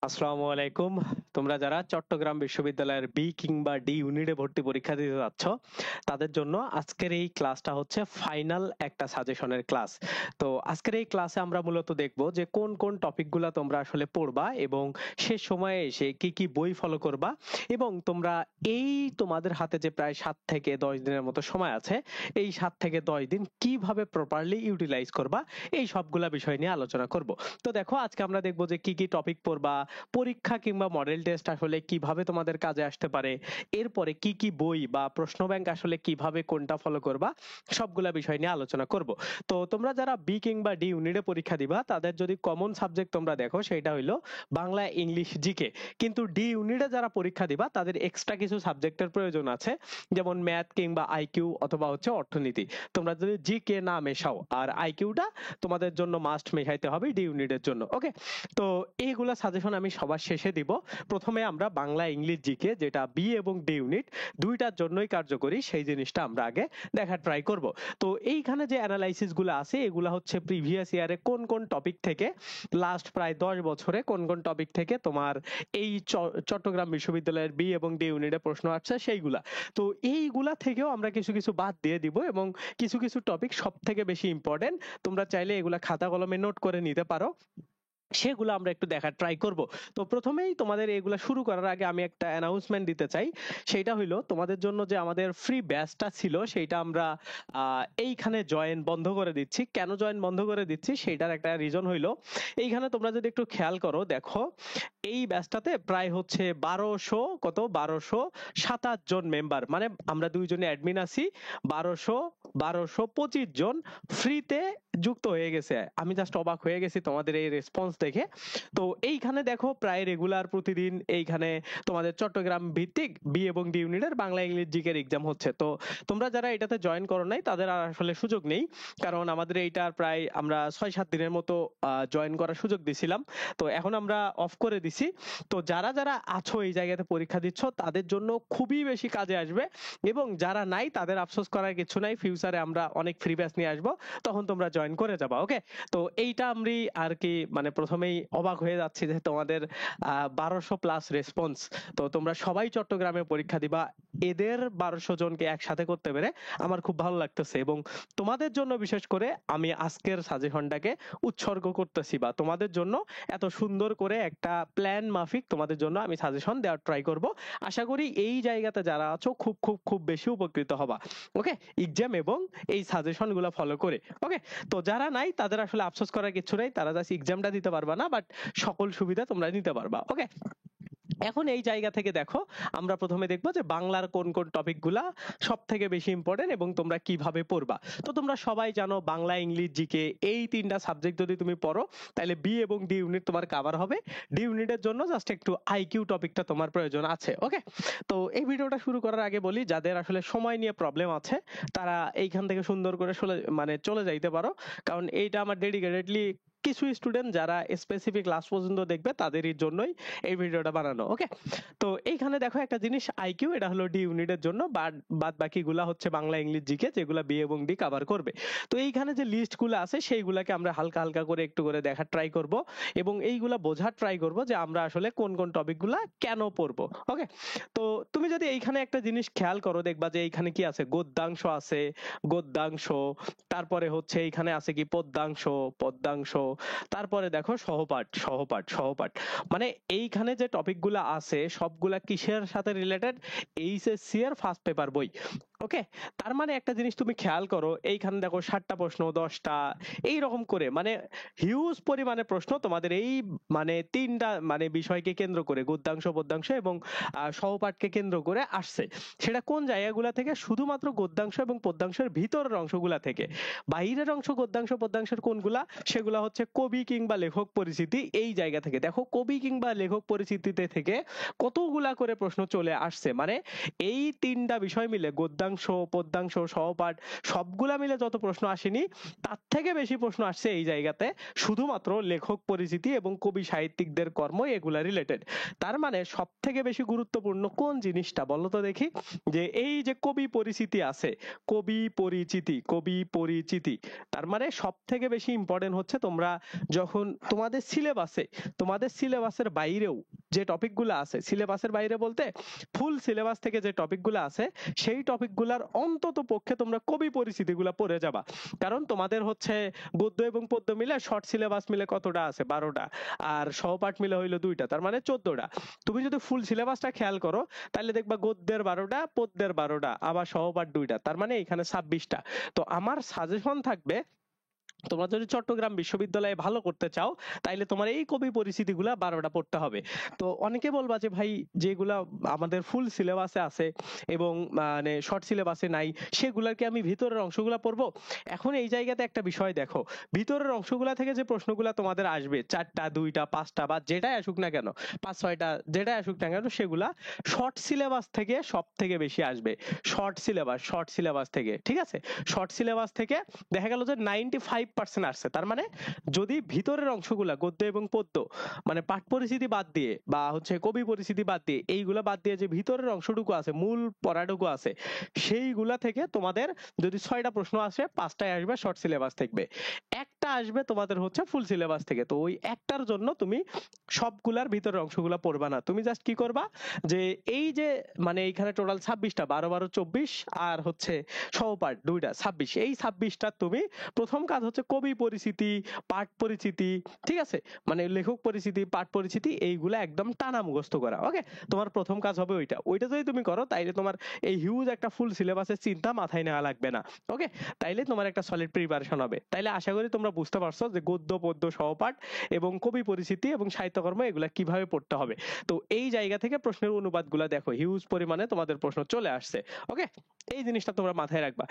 আসসালামু আলাইকুম। তোমরা যারা চট্টগ্রাম বিশ্ববিদ্যালয়ের বি কিংবা ডি ইউনিটে ভর্তি পরীক্ষা দিতে যাচ্ছ, তাদের জন্য আজকের এই ক্লাসটা হচ্ছে ফাইনাল একটা সাজেশনের ক্লাস। তো আজকের এই ক্লাসে আমরা মূলত দেখব যে কোন কোন টপিকগুলো তোমরা আসলে পড়বা এবং শেষ সময়ে এসে কি কি বই ফলো করবা, এবং তোমরা এই তোমাদের হাতে যে প্রায় 7 থেকে 10 দিনের মতো সময় আছে, এই 7 থেকে 10 দিন কিভাবে প্রপারলি ইউটিলাইজ করবা, এই সবগুলা বিষয় নিয়ে আলোচনা করব। তো দেখো, আজকে আমরা দেখবো যে কি কি টপিক পড়বা, পরীক্ষা কিংবা মডেল টেস্ট আসলে কিভাবে তোমাদের কাজে আসতে পারে, এরপরে কি কি বই বা প্রশ্ন ব্যাংক আসলে কিভাবে কোনটা ফলো করবা, সবগুলা বিষয় নিয়ে আলোচনা করব। তো তোমরা যারা বি কিংবা ডি ইউনিটে পরীক্ষা দিবা, তাদের যদি কমন সাবজেক্ট তোমরা দেখো, সেটা হইলো বাংলা, ইংলিশ, জিকে। কিন্তু ডি ইউনিটে যারা পরীক্ষা দিবা, তাদের এক্সট্রা কিছু সাবজেক্টের প্রয়োজন আছে, যেমন ম্যাথ কিংবা আইকিউ অথবা হচ্ছে অর্থনীতি। তোমরা যদি জিকে না মেশাও আর আইকিউটা তোমাদের জন্য মাস্ট মেশাইতে হবে ডি ইউনিটের জন্য। ওকে, তো এইগুলা সাজেশন আমি সবার শেষে দিব। প্রথমে আমরা বাংলা, ইংলিশ, জিকে, যেটা বি এবং ডি ইউনিট দুইটার জন্যই কার্যকরী, সেই জিনিসটা আমরা আগে দেখার ট্রাই করব। তো এইখানে যে অ্যানালাইসিস গুলো আছে, এগুলা হচ্ছে প্রিভিয়াস ইয়ারে কোন কোন টপিক থেকে, লাস্ট প্রায় 10 বছরে কোন কোন টপিক থেকে তোমার এই চট্টগ্রাম বিশ্ববিদ্যালয়ের বি এবং ডি ইউনিটে প্রশ্ন আসছে সেইগুলা। তো এইগুলা থেকেও আমরা কিছু কিছু বাদ দিয়ে দিব, এবং কিছু কিছু টপিক সব থেকে বেশি ইম্পর্টেন্ট, তোমরা চাইলে এগুলা খাতা কলমে নোট করে নিতে পারো, সেগুলো আমরা একটু দেখার ট্রাই করব। তো প্রথমেই তোমাদের এগুলা শুরু করার আগে আমি একটা অ্যানাউন্সমেন্ট দিতে চাই। সেটা হইলো, তোমাদের জন্য যে আমাদের ফ্রি ব্যাচটা ছিল, সেইটা আমরা এইখানে জয়েন বন্ধ করে দিচ্ছি। কেন জয়েন বন্ধ করে দিচ্ছি, সেটার একটা রিজন হইলো, এইখানে তোমরা যদি একটু খেয়াল করো, দেখো এই ব্যাচটাতে প্রায় হচ্ছে 1227 জন মেম্বার, মানে আমরা দুইজনে অ্যাডমিন আছি, 1225 জন ফ্রিতে যুক্ত হয়ে গেছে। আমি জাস্ট অবাক হয়ে গেছি তোমাদের এই রেসপন্স দেখে। তো এইখানে দেখো, প্রায় রেগুলার প্রতিদিন এইখানে তোমাদের চট্টগ্রাম ভিত্তিক বি এবং ডি ইউনিটের বাংলা, ইংলিশ, জিকের এক্সাম হচ্ছে। তো তোমরা যারা এটাতে জয়েন করো নাই, তাদের আর আসলে সুযোগ নেই, কারণ আমাদের এইটার প্রায় আমরা 6-7 দিনের মতো জয়েন করার সুযোগ দিছিলাম, তো এখন আমরা অফ করে দিছি। তো যারা যারা আছো এই জায়গাতে পরীক্ষা দিচ্ছ, তাদের জন্য খুবই বেশি কাজে আসবে, এবং যারা নাই তাদের আফসোস করার কিছু নাই, ফিউচারে আমরা অনেক ফ্রি ব্যাচ নিয়ে আসবো, তখন তোমরা জয়েন করে যাবা। ওকে, তো এইটা আমি আর কি মানে প্রথমেই অবাক হয়ে যাচ্ছি যে তোমাদের 1200+ রেসপন্স। তো তোমরা সবাই চট্টগ্রামে পরীক্ষা দিবা, এদের 1200 জনকে একসাথে করতে পেরে আমার খুব ভালো লাগতেছে, এবং তোমাদের জন্য বিশেষ করে আমি আজকের সাজেশনটাকে উৎসর্গ করতেছি, বা তোমাদের জন্য এত সুন্দর করে একটা প্ল্যান মাফিক তোমাদের জন্য আমি সাজেশন দেওয়ার ট্রাই করব। আশা করি এই জায়গাতে যারা আছো খুব খুব খুব বেশি উপকৃত হবা। ওকে, এক্সাম এবং এই সাজেশন গুলো ফলো করে। ওকে, তো যারা নাই তাদের আসলে আফসোস করার কিছু নাই, তারা জাস্ট এক্সামটা দিতে পারবা না, বাট সকল সুবিধা তোমরা নিতে পারবা। ওকে, এখন এই জায়গা থেকে দেখো, আমরা প্রথমে দেখবো যে বাংলার কোন কোন টপিক গুলা সব থেকে বেশি ইম্পর্টেন্ট এবং তোমরা কিভাবে পড়বা। তো তোমরা সবাই জানো, বাংলা, ইংলিশ, জিকে এই তিনটা সাবজেক্ট যদি তুমি পড়ো, তাহলে বি এবং ডি ইউনিট তোমার কভার হবে। ডি ইউনিটের জন্য জাস্ট একটু আইকিউ টপিকটা তোমার প্রয়োজন আছে। ওকে, তো এই ভিডিওটা শুরু করার আগে বলি, যাদের আসলে সময় নিয়ে প্রবলেম আছে, তারা এইখান থেকে সুন্দর করে চলে যাইতে পারো, কারণ এইটা আমার ডেডিকেটেডলি কিছু স্টুডেন্ট যারা স্পেসিফিক ক্লাস পর্যন্ত দেখবে তাদেরই জন্যই এই ভিডিওটা বানানো। ওকে, তো এইখানে দেখো একটা জিনিস, আইকিউ এটা হলো ডি ইউনিটের জন্য, বাদ বাকিগুলা হচ্ছে বাংলা, ইংলিশ, জিকে, যেগুলা বি এবং ডি কভার করবে। তো এইখানে যে লিস্টগুলো আছে, সেইগুলাকে আমরা হালকা হালকা করে একটু করে দেখার ট্রাই করব, এবং এইগুলা বোঝার ট্রাই করব যে আমরা আসলে কোন কোন টপিকগুলা কেন পড়বো। ওকে, তো তুমি যদি এইখানে একটা জিনিস খেয়াল করো, দেখবা যে এইখানে কি আছে, গদ্যাংশ আছে, গদ্যাংশ, তারপরে হচ্ছে এইখানে আছে কি পদ্যাংশ, পদ্যাংশ, তারপরে দেখো সহপাঠ, সহপাঠ, সহপাঠ, মানে এইখানে যে টপিকগুলা আছে সবগুলা কিসের সাথে রিলেটেড, এইচএসসি এর ফার্স্ট পেপার বই। ওকে, তার মানে একটা জিনিস তুমি খেয়াল করো, এইখানে দেখো 7টা প্রশ্ন, 10টা, এইরকম করে মানে হিউজ পরিমাণে প্রশ্ন তোমাদের এই মানে তিনটা মানে বিষয়কে কেন্দ্র করে, গদ্যাংশ, পদ্যাংশ এবং সহপাঠকে কেন্দ্র করে আসছে। সেটা কোন জায়গাগুলা থেকে? শুধুমাত্র গদ্যাংশ এবং পদ্যাংশের ভিতরের অংশগুলা থেকে। বাইরের অংশ গদ্যাংশ পদ্যাংশের কোনগুলা, সেগুলা হচ্ছে কবি কিংবা লেখক পরিচিতি, এই জায়গা থেকে। দেখো, কবি কিংবা লেখক পরিচিতিতে থেকে কতগুলা করে প্রশ্ন চলে আসছে, মানে এই তিনটা বিষয় মিলে, গদ্যাংশ, গদ্যাংশ, পদ্যাংশ, সহপাঠ সবগুলা মিলে যত প্রশ্ন আসেনি তার থেকে বেশি প্রশ্ন আসছে এই জায়গাতে শুধুমাত্র লেখক পরিচিতি এবং কবি সাহিত্যিকদের কর্ম এগুলা রিলেটেড। তার মানে সব থেকে বেশি গুরুত্বপূর্ণ কোন জিনিসটা বলো তো দেখি? যে এই যে কবি পরিচিতি আছে, কবি পরিচিতি, কবি পরিচিতি, তার মানে সব থেকে বেশি ইম্পর্টেন্ট হচ্ছে তোমরা যখন তোমাদের সিলেবাসের বাইরেও যে টপিকগুলো আছে, সিলেবাসের বাইরে বলতে ফুল সিলেবাস থেকে যে টপিকগুলো আছে সেই টপিকগুলার অন্তত পক্ষে তোমরা কবি পরিচিতিগুলো পড়ে যাবা। কারণ তোমাদের হচ্ছে গদ্য এবং পদ্য মিলে শর্ট সিলেবাস মিলে কতটা আছে? 12টা। আর সহপাঠ মিলে হইলো 2টা, তার মানে 14টা। তুমি যদি ফুল সিলেবাসটা খেয়াল করো তাহলে দেখবা গদ্যের 12টা, পদ্যের 12টা, আবার সহপাঠ 2টা, তার মানে এখানে 26টা। তো আমার সাজেশন থাকবে তোমরা যদি চট্টগ্রাম বিশ্ববিদ্যালয়ে ভালো করতে চাও তাইলে তোমার এই কবি পরিচিতি গুলা 12টা পড়তে হবে। তো অনেকে বলবা যে ভাই যেগুলা আমাদের ফুল সিলেবাসে আছে এবং মানে শর্ট সিলেবাসে নাই সেগুলার কি আমি ভিতরের অংশগুলা পড়বো? এখন এই জায়গাতে একটা বিষয় দেখো, ভিতরের অংশগুলা থেকে যে প্রশ্নগুলা তোমাদের আসবে 4টা, 2টা, 5টা বা যেটাই আসুক না কেন, 5-6টা যেটাই আসুক না কেন, সেগুলা শর্ট সিলেবাস থেকে সব থেকে বেশি আসবে। শর্ট সিলেবাস থেকে, ঠিক আছে? শর্ট সিলেবাস থেকে দেখা গেল যে 95% আসছে। তার মানে যদি ভিতরের অংশগুলা গদ্য এবং পদ্য মানে পাঠ পরিচিতি বাদ দিয়ে বা হচ্ছে কবি পরিচিতি বাদ দিয়ে এইগুলা বাদ দিয়ে যে ভিতরের অংশটুকু আছে, মূল পড়াটুকু আছে, সেইগুলা থেকে তোমাদের যদি 6টা প্রশ্ন আসে 5টাই আসবে শর্ট সিলেবাস থেকে, একটা আসবে তোমাদের হচ্ছে ফুল সিলেবাস থেকে। তো ওই একটার জন্য তুমি সবগুলার ভিতরের অংশগুলা পড়বা না, তুমি জাস্ট কি করবা যে এই যে মানে এইখানে টোটাল 26টা, 12-12-24 আর হচ্ছে সহপাঠ 2টা, 26, এই 26টা তুমি প্রথম কাজ হচ্ছে কবি পরিচিতি, পাঠ পরিচিতি, ঠিক আছে, মানে লেখক পরিচিতি, পাঠ পরিচিতি, এইগুলা একদম টানা মুখস্থ করা। ওকে, তোমার প্রথম কাজ হবে ওইটা। ওইটা যদি তুমি করো তাইলে তোমার এই হিউজ একটা ফুল সিলেবাসের চিন্তা মাথায় নেওয়া লাগবে না। ওকে, তাইলে তোমার একটা সলিড প্রিপারেশন হবে। তাইলে আশা করি তোমরা বুঝতে পারছো যে গদ্য, পদ্য, সহপাঠ এবং কবি পরিচিতি এবং সাহিত্যকর্ম এগুলা কিভাবে পড়তে হবে। তো এই জায়গা থেকে প্রশ্নের অনুবাদগুলা দেখো, হিউজ পরিমাণে তোমাদের প্রশ্ন চলে আসছে। ওকে, এই জিনিসটা তোমরা মাথায় রাখবা।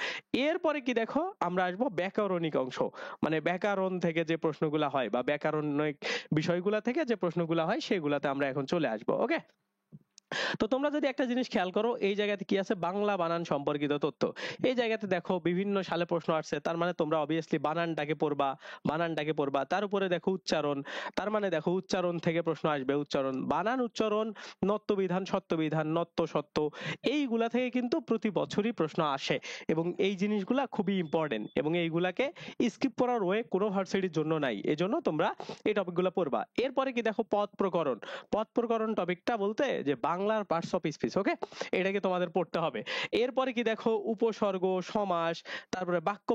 এরপরে কি দেখো, আমরা আসবো ব্যাকরণিক অংশ, মানে ব্যাকরণ থেকে যে প্রশ্নগুলা হয় বা ব্যাকরণিক বিষয়গুলা থেকে যে প্রশ্নগুলা হয় সেগুলাতে আমরা এখন চলে আসবো। ওকে, তো তোমরা যদি একটা জিনিস খেয়াল করো, এই জায়গাতে কি আছে? বাংলা বানান সম্পর্কিত তথ্য। এই জায়গাতে দেখো বিভিন্ন সালে প্রশ্ন আসছে, তার মানে তোমরা অবভিয়াসলি বানানটাকে পড়বা। তার উপরে দেখো উচ্চারণ, তার মানে দেখো উচ্চারণ থেকে প্রশ্ন আসবে, উচ্চারণ, বানান, উচ্চারণ, নত্যবিধান, সত্যবিধান, নত্য, সত্য, এইগুলা থেকে কিন্তু প্রতি বছরই প্রশ্ন আসে এবং এই জিনিসগুলা খুবই ইম্পর্টেন্ট এবং এইগুলাকে স্কিপ করার ওয়ে কোনো ভার্সিটির জন্য নাই, এজন্য তোমরা এই টপিকগুলো পড়বা। এরপরে কি দেখো, পদ প্রকরণ টপিকটা বলতে যে বাংলার পার্টস অফ স্পিচ। ওকে, এটাকে তোমাদের পড়তে হবে। এরপরে কি দেখো, উপসর্গ, সমাস, তারপরে বাক্য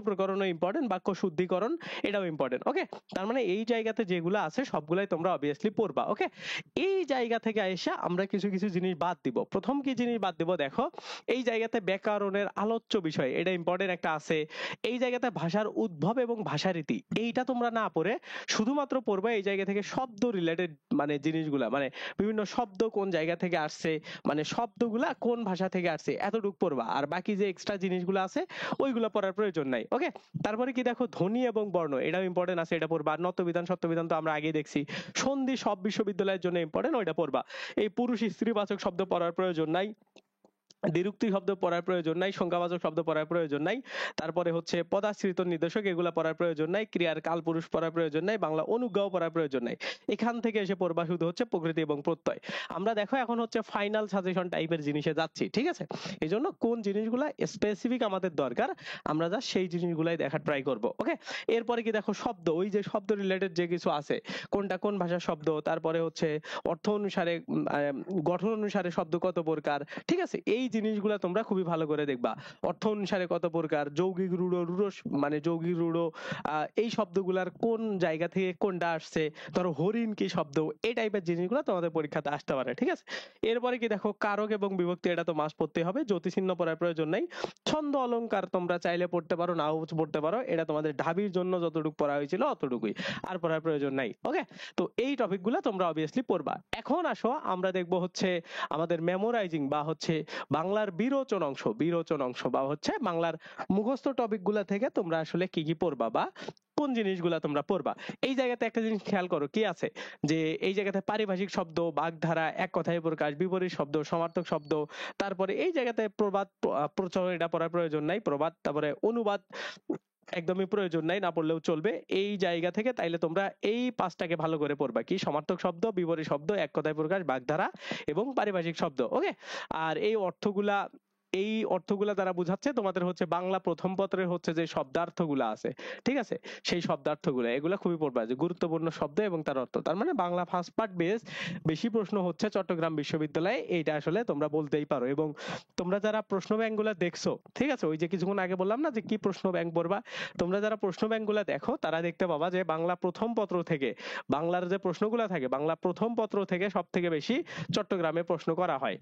প্রকরণও ইম্পর্টেন্ট, বাক্য শুদ্ধিকরণ এটাও ইম্পর্টেন্ট। ওকে, তার মানে এই জায়গাতে যেগুলো আছে সবগুলাই তোমরা অবভিয়াসলি পড়বা। ওকে, এই জায়গা থেকে এসে আমরা কিছু কিছু জিনিস বাদ দিব। প্রথম কি জিনিস বাদ দিব দেখো, এই জায়গাতে ব্যাকরণের আলোচ্য বিষয় এটা ইম্পর্টেন্ট একটা আছে। এই জায়গাতে ভাষার উদ্ভব এবং ভাষারীতি এইটা তোমরা না পড়ে শুধুমাত্র পড়বা এই জায়গা থেকে শব্দ রিলেটেড মানে জিনিসগুলা, মানে বিভিন্ন শব্দ কোন জায়গা থেকে আসছে, মানে শব্দগুলা কোন ভাষা থেকে আসছে, এতটুকু পড়বা। আর বাকি যে এক্সট্রা জিনিসগুলো আছে ওইগুলো পড়ার প্রয়োজন নাই। ওকে, তারপরে কি দেখো, ধ্বনি এবং বর্ণ এটাও ইম্পর্টেন্ট আছে, এটা পড়বা। আর নত্যবিধান, সত্যবিধান তো আমরা আগেই দেখছি। সন্ধি সব বিশ্ববিদ্যালয়ের জন্য ইম্পর্টেন্ট, ওইটা পড়বা। এই পুরুষ স্ত্রীবাচক শব্দ পড়ার প্রয়োজন নাই, দ্বিরুক্তি শব্দ পড়ার প্রয়োজন নাই, সংজ্ঞাবাচক শব্দ পড়ার প্রয়োজন নাই, তারপরে হচ্ছে পদাশ্রিত নির্দেশক এগুলা পড়ার প্রয়োজন নাই, ক্রিয়ার কালপুরুষ পড়ার প্রয়োজন নাই, বাংলা অনুজ্ঞাও পড়ার প্রয়োজন নাই। এখান থেকে এসে পড়বা শুধু হচ্ছে প্রকৃতি এবং প্রত্যয়। আমরা দেখো এখন হচ্ছে ফাইনাল সাজেশন টাইপের জিনিসে যাচ্ছি, ঠিক আছে? এই জন্য কোন জিনিসগুলা স্পেসিফিক আমাদের দরকার আমরা যা সেই জিনিসগুলাই দেখার ট্রাই করব। ওকে, এরপরে কি দেখো, শব্দ, ওই যে শব্দ রিলেটেড যে কিছু আছে, কোনটা কোন ভাষার শব্দ, তারপরে হচ্ছে অর্থ অনুসারে গঠন অনুসারে শব্দ কত প্রকার, ঠিক আছে? এই জিনিসগুলা তোমরা খুবই ভালো করে দেখবা। অর্থ অনুসারে কত প্রকার, যৌগিক, রূঢ়, মানে যৌগিক, রূঢ়, এই শব্দগুলার কোন জায়গা থেকে কোনটা আসছে, ধরো হরিণ কি শব্দ, এই টাইপের জিনিসগুলো তোমাদের পরীক্ষাতে আসতে পারে, ঠিক আছে? এরপরে কি দেখো, কারক এবং বিভক্তি এটা তো মাস পড়তে হবে, জ্যোতিচিহ্ন পড়ার প্রয়োজন নাই। ছন্দ অলংকার তোমরা চাইলে পড়তে পারো, নাও পড়তে পারো, এটা তোমাদের ঢাবির জন্য যতটুকু পড়া হয়েছিল অতটুকুই, আর পড়ার প্রয়োজন নাই। ওকে, তো এই টপিকগুলো তোমরা অবভিয়াসলি পড়বা। এখন আসো আমরা দেখবো হচ্ছে আমাদের মেমোরাইজিং বা হচ্ছে বাংলার বিরোচন অংশ বা হচ্ছে বাংলার মুখস্থ টপিক গুলা থেকে তোমরা আসলে কি কি পড়বা বা কোন জিনিসগুলা তোমরা পড়বা। এই জায়গাতে একটা জিনিস খেয়াল করো কি আছে, যে এই জায়গাতে পারিভাষিক শব্দ, বাগধারা, এক কথায় প্রকাশ, বিপরীত শব্দ, সমার্থক শব্দ, তারপরে এই জায়গাতে প্রবাদ, প্রচলন এটা পড়ার প্রয়োজন নাই, প্রবাদ, তারপরে অনুবাদ একদমই প্রয়োজন নাই, না পড়লেও চলবে এই জায়গা থেকে। তাইলে তোমরা এই পাঁচটাকে ভালো করে পড়বা, কি সমার্থক শব্দ, বিপরীত শব্দ, এক কথায় প্রকাশ, বাগধারা এবং পারিভাষিক শব্দ। ওকে, আর এই অর্থগুলা দ্বারা বুঝাচ্ছে তোমাদের হচ্ছে বাংলা প্রথম পত্রের হচ্ছে যে শব্দার্থগুলা আছে, ঠিক আছে, সেই শব্দার্থগুলা এগুলা খুবই পড়বা, যে গুরুত্বপূর্ণ শব্দ এবং তার অর্থ। তার মানে বাংলা ফার্স্ট পার্ট বেস বেশি প্রশ্ন হচ্ছে চট্টগ্রাম বিশ্ববিদ্যালয়ে, এইটা আসলে তোমরা বলতেই পারো। এবং তোমরা যারা প্রশ্ন ব্যাংকগুলা দেখছো, ঠিক আছে, ওই যে কিছুক্ষণ আগে বললাম না যে কি প্রশ্ন ব্যাংক পড়বা, তোমরা যারা প্রশ্ন ব্যাংকগুলা দেখো তারা দেখতে পাবা যে বাংলা প্রথম পত্র থেকে বাংলার যে প্রশ্নগুলা থাকে, বাংলা প্রথম পত্র থেকে সব থেকে বেশি চট্টগ্রামে প্রশ্ন করা হয়।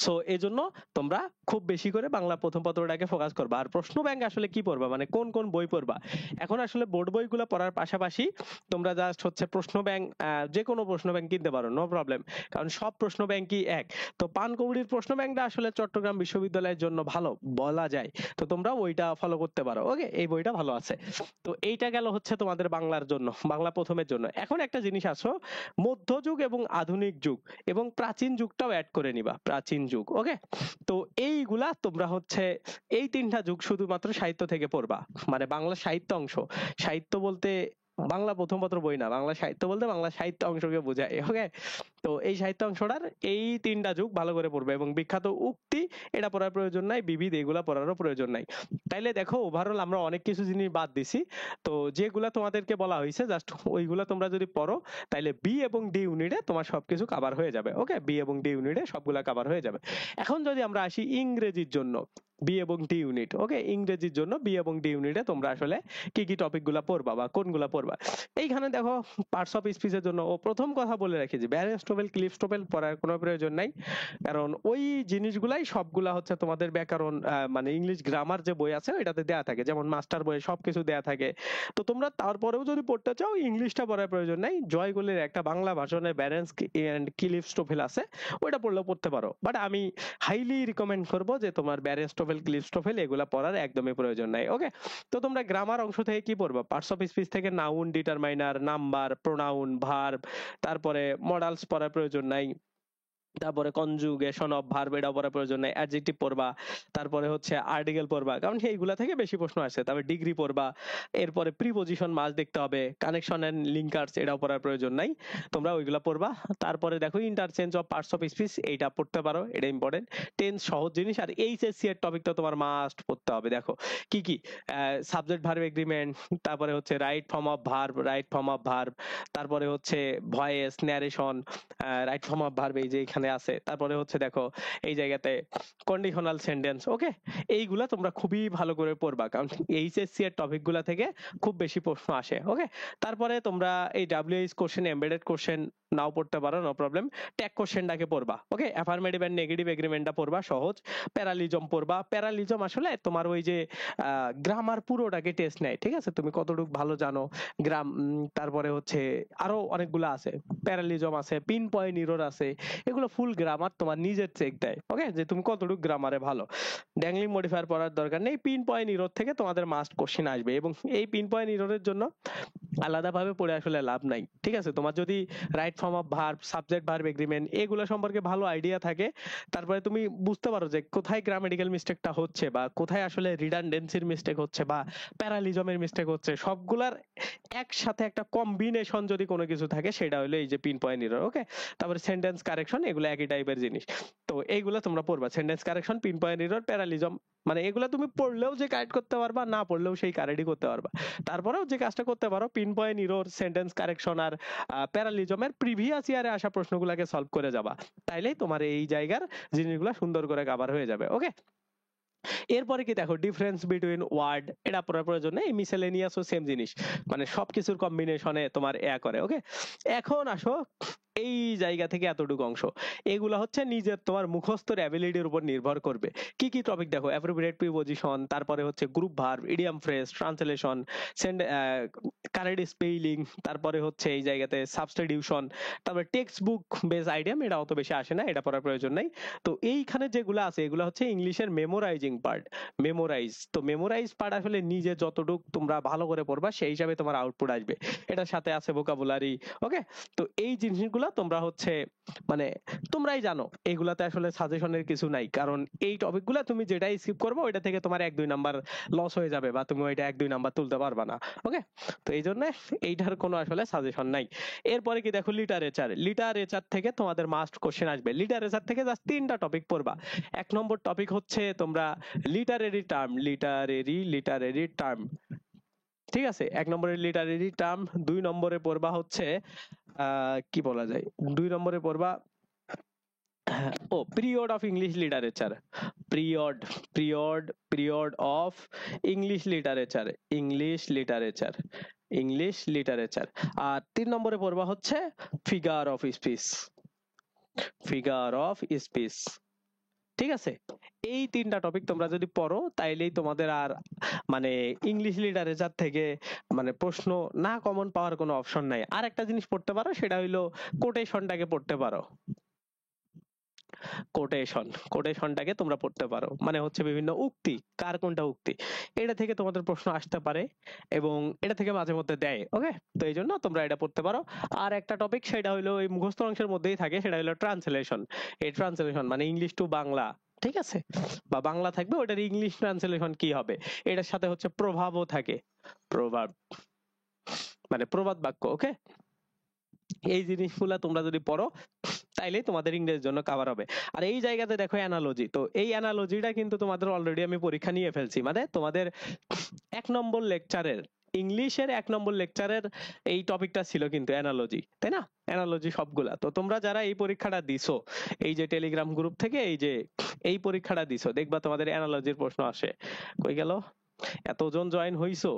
সো এই জন্য তোমরা খুব বেশি করে বাংলা প্রথম পত্রটাকে ফোকাস করবা। আর প্রশ্ন ব্যাংক আসলে কি পড়বা, মানে কোন কোন বই পড়বা, এখন আসলে বোর্ড বইগুলো পড়ার পাশাপাশি তোমরা জাস্ট হচ্ছে প্রশ্ন ব্যাংক, যে কোনো প্রশ্ন ব্যাংক কিনতে পারো, নো প্রবলেম, কারণ সব প্রশ্ন ব্যাংকই এক। তো পানকৌড়ির প্রশ্ন ব্যাংকটা আসলে চট্টগ্রাম বিশ্ববিদ্যালয়ের জন্য ভালো বলা যায়, তো তোমরা ওইটা ফলো করতে পারো। ওকে, এই বইটা ভালো আছে। তো এইটা গেল হচ্ছে তোমাদের বাংলার জন্য, বাংলা প্রথমের জন্য। এখন একটা জিনিস আসো, মধ্যযুগ এবং আধুনিক যুগ এবং প্রাচীন যুগটাও অ্যাড করে নিবা, প্রাচীন যুগ। ওকে, তো এইগুলা তোমরা হচ্ছে এই তিনটা যুগ শুধুমাত্র সাহিত্য থেকে পড়বা, মানে বাংলা সাহিত্য অংশ। সাহিত্য বলতে বাংলা প্রথম পত্র বই না, বাংলা সাহিত্য বলতে বাংলা সাহিত্য অংশকে বোঝায়। ওকে, তো এই সাহিত্য অংশটার এই তিনটা যুগ ভালো করে পড়বে, এবং বিখ্যাত উক্তি এটা পড়ার প্রয়োজন নাই, বিবিধ এগুলা পড়ারও প্রয়োজন নাই। তাইলে দেখো ওভারঅল আমরা অনেক কিছু জিনিস বাদ দিছি, তো যেগুলা তোমাদেরকে বলা হয়েছে জাস্ট ওইগুলা তোমরা যদি পড়ো, তাইলে বি এবং ডি ইউনিটে তোমার সবকিছু কভার হয়ে যাবে। ওকে, বি এবং ডি ইউনিটে সবগুলা কভার হয়ে যাবে। এখন যদি আমরা আসি ইংরেজির জন্য, বি এবং ডি ইউনিট। ওকে, ইংরেজির জন্য বি এবং ডি ইউনিটে তোমরা আসলে কি কি টপিক গুলা পড়বা বা কোনগুলা পড়বা। এইখানে দেখো পার্টস অফ স্পিচের জন্য ও প্রথম কথা বলে রেখেছি, ব্যারেস্টোভেল, ক্লিফস্টোভেল পড়ার কোনো প্রয়োজন নাই, কারণ ওই জিনিসগুলাই সবগুলা হচ্ছে তোমাদের ব্যাকরণ, মানে ইংলিশ গ্রামার যে বই আছে এটাতে দেয়া থাকে, যেমন মাস্টার বইয়ে সবকিছু দেয়া থাকে। তো তোমরা তারপরেও যদি পড়তে চাও ইংলিশটা পড়ার প্রয়োজন নাই, জয়গুলির একটা বাংলা ভাষণের ব্যারেন্স এন্ড ক্লিফস্টোভেল আছে, ওইটা পড়লেও পড়তে পারো। বাট আমি হাইলি রিকমেন্ড করবো যে তোমার ব্যারেস্টোভেল, ক্লিফস্টোভেল এগুলা পড়ার একদমই প্রয়োজন নাই। ওকে, তো তোমরা গ্রামার অংশ থেকে কি পড়বা, পার্টস অফ স্পিচ থেকে noun, determiner, number, pronoun, verb, তারপরে মডালস পড়ার প্রয়োজন নাই, তারপরে কনজুগেশন অফ ভার্ব এটা পড়ার প্রয়োজন নাই, অ্যাডজেক্টিভ পড়বা, তারপরে হচ্ছে আর্টিকেল পড়বা, কারণ সেইগুলা থেকে বেশি প্রশ্ন আসে। তারপরে ডিগ্রি পড়বা, এরপরে প্রিপজিশন মাস দেখতে হবে, কানেকশন এন্ড লিঙ্কার্স এটাও পড়ার প্রয়োজন নাই, তোমরা ওইগুলা পড়বা। তারপরে দেখো interchange of parts of speech এইটা পড়তে পারো, এটা ইম্পর্টেন্ট, টেন্স সহজ জিনিস। আর এইচএসসি এর টপিকটা তোমার মাস্ট পড়তে হবে। দেখো কি কি, সাবজেক্ট ভার্ব এগ্রিমেন্ট, তারপরে হচ্ছে রাইট ফর্ম অফ ভার্ব, তারপরে হচ্ছে voice, narration, right form of verb এই যে এখানে আছে, তারপরে হচ্ছে দেখো এই জায়গাতে কন্ডিশনাল সেন্টেন্স। ওকে, এইগুলা তোমরা খুবই ভালো করে পড়বা, কারণ এইচএসসি এর টপিক গুলা থেকে খুব বেশি প্রশ্ন আসে। ওকে, তারপরে তোমরা এই ডাব্লিউএইচ কোশ্চেন, এমবেডেড কোশ্চেন নাও পড়তে পারো, নো প্রবলেম, ট্যাগ কোশ্চেনটাকে পড়বা। ওকে, অ্যাফার্মেটিভ এন্ড নেগেটিভ এগ্রিমেন্টটা পড়বা, সহজ। প্যারালিজম পড়বা, প্যারালিজম আসলে তোমার ওই যে গ্রামার পুরোটাকে টেস্ট নেয়, ঠিক আছে, তুমি কতটুকু ভালো জানো গ্রাম। তারপরে হচ্ছে আরো অনেকগুলো আছে, প্যারালিজম আছে, পিন পয়েন্ট ইরর আছে, এগুলো ফুল গ্রামার তোমার নিজের চেক দেয়। ওকে, যে তুমি কতটুকু গ্রামারে ভালো। ড্যাংলিং মডিফায়ার পড়ার দরকার নেই, পিন পয়েন্ট ইরর থেকে তোমাদের মাস্ট কোশ্চেন আসবে, এবং এই পিন পয়েন্ট ইররের জন্য আলাদাভাবে পড়ে আসলে লাভ নাই। ঠিক আছে, তোমার যদি right form of verb, subject verb agreement এগুলো সম্পর্কে ভালো আইডিয়া থাকে, তারপরে তুমি বুঝতে পারো যে কোথায় গ্রামেটিক্যাল মিস্টেকটা হচ্ছে, বা কোথায় আসলে রিডান্ডেন্সির মিস্টেক হচ্ছে, বা প্যারালিজমের মিস্টেক হচ্ছে, সবগুলার একসাথে একটা কম্বিনেশন যদি কোনো কিছু থাকে সেটা হলো এই যে পিন পয়েন্ট এরর। ওকে, তারপরে সেন্টেন্স কারেকশন, এগুলো একই টাইপের জিনিস। তো এইগুলো তোমরা পড়বা, sentence correction, pin point error, parallelism, মানে এগুলো তুমি পড়লেও যে কারেক্ট করতে পারবা, না পড়লেও সেই কারেক্টই করতে পারবা। তারপরেও যে কাজটা করতে পারো, pin point error, sentence correction আর প্যারালিজমের প্রিভিয়াস ইয়ারে আসা প্রশ্নগুলোকে সলভ করে যাবা, তাইলেই তোমার এই জায়গার জিনিসগুলো সুন্দর করে কভার হয়ে যাবে। ওকে, এরপরে কি দেখো, ডিফারেন্স বিটুইন ওয়ার্ড, এটা পড়ার প্রয়োজন নেই, মিসেলেনিয়াসও সেম জিনিস, মানে সবকিছুর কম্বিনেশনে তোমার করে। ওকে, এখন আসো এই জায়গা থেকে এতটুকু অংশ, এগুলা হচ্ছে নিজের তোমার মুখস্থর অ্যাবিলিটির উপর নির্ভর করবে। কি কি টপিক দেখো, অ্যাপ্রোপ্রিয়েট প্রিপজিশন, তারপরে হচ্ছে group verb, idiom phrase, translation, correct spelling, তারপরে হচ্ছে এই জায়গাতে সাবস্টিটিউশন, তারপরে টেক্সট বুক বেস আইডিয়াম, এটা অত বেশি আসে না, এটা পড়ার প্রয়োজন নাই। তো এইখানে যেগুলো আছে এগুলো হচ্ছে ইংলিশের মেমোরাইজিং পার্ট, মেমোরাইজ। তো মেমোরাইজ পার্ট আসলে নিজে যতটুক তোমরা ভালো করে পড়বা সেই হিসাবে তোমার আউটপুট আসবে। এটার সাথে আছে ভোকাবুলারি। ওকে, তো এই জিনিসগুলো তোমরা হচ্ছে মানে তোমরাই জানো, এগুলাতে আসলে সাজেশনের কিছু নাই, কারণ এই টপিকগুলো তুমি যেটাই স্কিপ করবে ওইটা থেকে তোমার 1-2 নাম্বার লস হয়ে যাবে, বা তুমি ওইটা 1-2 নাম্বার তুলতে পারবা না। ওকে, তো এই জন্য এইটার কোনো আসলে সাজেশন নাই। এরপরে কি দেখো, লিটারেচার। লিটারেচার থেকে তোমাদের মাস্ট কোশ্চেন আসবে। লিটারেচার থেকে জাস্ট 3টা টপিক পড়বা। 1 নম্বর টপিক হচ্ছে তোমরা লিটারেরি টার্ম, লিটারেরি টার্ম, ঠিক আছে? 1 নম্বরের লিটারেরি টার্ম। 2 নম্বরে পড়বা হচ্ছে কি বলা যায়, 2 নম্বরে পড়বা ও period of English literature, period period of English literature, English literature. আর 3 নম্বরে পড়বা হচ্ছে figure of speech, figure of speech. ঠিক আছে, এই 3টা টপিক তোমরা যদি পড়ো তাইলেই তোমাদের আর মানে ইংলিশ লিটারেচার থেকে মানে প্রশ্ন না কমন পাওয়ার কোনো অপশন নাই। আর একটা জিনিস পড়তে পারো, সেটা হইলো কোটেশনটাকে পড়তে পারো। কোটেশনটাকে তোমরা পড়তে পারো, মানে হচ্ছে বিভিন্ন উক্তি, কার কোনটা উক্তি, এটা থেকে তোমাদের প্রশ্ন আসতে পারে এবং এটা থেকে মাঝে মধ্যে দেয়। ওকে, তো এই জন্য তোমরা এটা পড়তে পারো। আর একটা টপিক সেটা হলো এই মুখস্থ অংশের মধ্যেই থাকে, সেটা হলো ট্রান্সলেশন। এই ট্রান্সলেশন মানে ইংলিশ টু বাংলা, ঠিক আছে, বা বাংলা থাকবে ওটার ইংলিশ ট্রান্সলেশন কি হবে। এটার সাথে হচ্ছে প্রভাবও থাকে, প্রভাব মানে প্রবাদ বাক্য। ওকে, এই জিনিসগুলা তোমরা যদি পড়ো তাইলে তোমাদের ইংরেজির জন্য কভার হবে। আর এই জায়গাতে দেখো অ্যানালজি, তো এই অ্যানালজিটা কিন্তু তোমাদের অলরেডি আমি পরীক্ষা নিয়ে ফেলছি, মানে তোমাদের 1 নম্বর লেকচারের ইংলিশের 1 নম্বর লেকচারের এই টপিকটা ছিল কিন্তু অ্যানালজি, তাই না? অ্যানালজি সবগুলা। তো তোমরা যারা এই পরীক্ষাটা দিছো, এই যে টেলিগ্রাম গ্রুপ থেকে এই যে এই পরীক্ষাটা দিছো, দেখবা তোমাদের অ্যানালজির প্রশ্ন আসে। কই গেল, এতজন জয়েন হইছো,